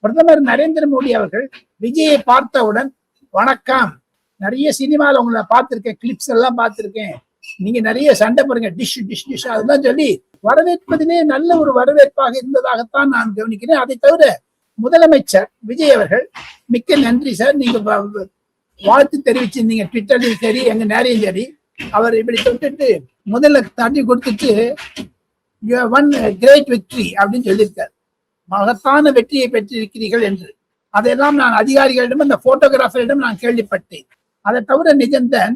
பிரதமர் நரேந்திர மோடி அவர்கள் விஜயை பார்த்தவுடன் வணக்கம், நிறைய சினிமாவில் உங்களை பார்த்திருக்கேன், கிளிப்ஸ் எல்லாம் பார்த்திருக்கேன், நீங்க நிறைய சண்டை போடுங்க, டிஷ் டிஷ் டிஷ் அதெல்லாம் சொல்லி வரவேற்பதிலே நல்ல ஒரு வரவேற்பாக இருந்ததாகத்தான் நான் கவனிக்கிறேன். அதை தவிர முதலமைச்சர் விஜய் அவர்கள் மிக்க நன்றி சார், நீங்க வாழ்த்து தெரிவிச்சிருந்தீங்க ட்விட்டர்லையும் சரி எங்க நேரையும் சரி, அவர் இப்படி தொட்டுட்டு முதல்ல தட்டி கொடுத்துட்டு ஒன் கிரேட் வெற்றி அப்படின்னு சொல்லியிருக்காரு, மகத்தான வெற்றியை பெற்றிருக்கிறீர்கள் என்று. அதையெல்லாம் நான் அதிகாரிகளிடம் அந்த போட்டோகிராஃபரிடம் நான் கேள்விப்பட்டேன். அதை தவிர நிஜந்தன்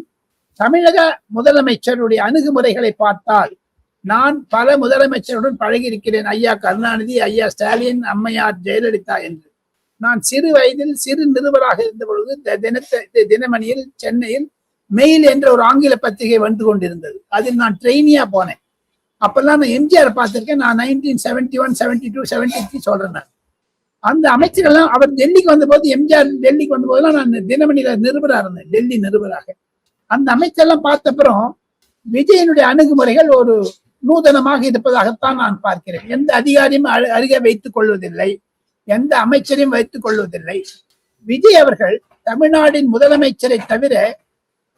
தமிழக முதலமைச்சருடைய அணுகுமுறைகளை பார்த்தால் நான் பல முதலமைச்சருடன் பழகி இருக்கிறேன், ஐயா கருணாநிதி, ஐயா ஸ்டாலின், அம்மையார் ஜெயலலிதா என்று. நான் சிறு வயதில் சிறு நிருபராக இருந்த பொழுது தினமணியில் சென்னையில் மெயில் என்ற ஒரு ஆங்கில பத்திரிகை வந்து கொண்டிருந்தது. அதில் நான் ட்ரெயினியா போனேன். அப்பெல்லாம் நான் எம்ஜிஆர் பார்த்திருக்கேன். நான் 1971, 72, 73 சொல்றேன். நான் அந்த அமைச்சர்கள்லாம் அவர் டெல்லிக்கு வந்த போது, எம்ஜிஆர் டெல்லிக்கு வந்த போதெல்லாம் நான் தினமணியில நிருபராக இருந்தேன், டெல்லி நிருபராக. அந்த அமைச்சர்லாம் பார்த்தப்புறம் விஜயனுடைய அணுகுமுறைகள் ஒரு நூதனமாக இருப்பதாகத்தான் நான் பார்க்கிறேன். எந்த அதிகாரியும் அருகே வைத்துக் கொள்வதில்லை, எந்த அமைச்சரையும் வைத்துக் கொள்வதில்லை. விஜய் அவர்கள் தமிழ்நாட்டின் முதலமைச்சரை தவிர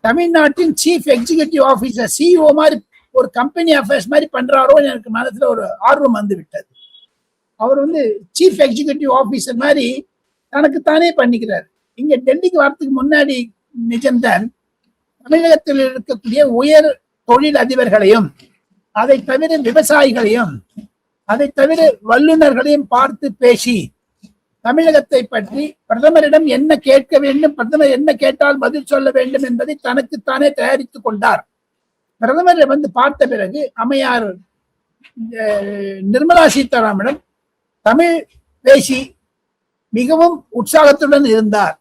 தமிழ்நாட்டின் சீஃப் எக்ஸிகியூட்டிவ் ஆபீசர், சிஇஓ மாதிரி ஒரு கம்பெனி அஃபேர்ஸ் மாதிரி பண்றாரோ எனக்கு மனசுல ஒரு ஆர்வம் வந்து விட்டது. அவர் சீஃப் எக்ஸிகியூட்டிவ் ஆபீசர் மாதிரி தனக்குத்தானே பண்ணிக்கிறார். இங்க டெல்லிக்கு வரத்துக்கு முன்னாடி நிஜம்தான் தமிழகத்தில் இருக்கக்கூடிய உயர் தொழில் அதிபர்களையும், அதை தவிர விவசாயிகளையும், அதை தவிர வல்லுநர்களையும் பார்த்து பேசி தமிழகத்தை பற்றி பிரதமரிடம் என்ன கேட்க வேண்டும், பிரதமர் என்ன கேட்டால் பதில் சொல்ல வேண்டும் என்பதை தனக்குத்தானே தயாரித்துக் கொண்டார். பிரதமரை பார்த்த பிறகு அம்மையார் நிர்மலா சீதாராமனிடம் தமிழ் பேசி மிகவும் உற்சாகத்துடன் இருந்தார்.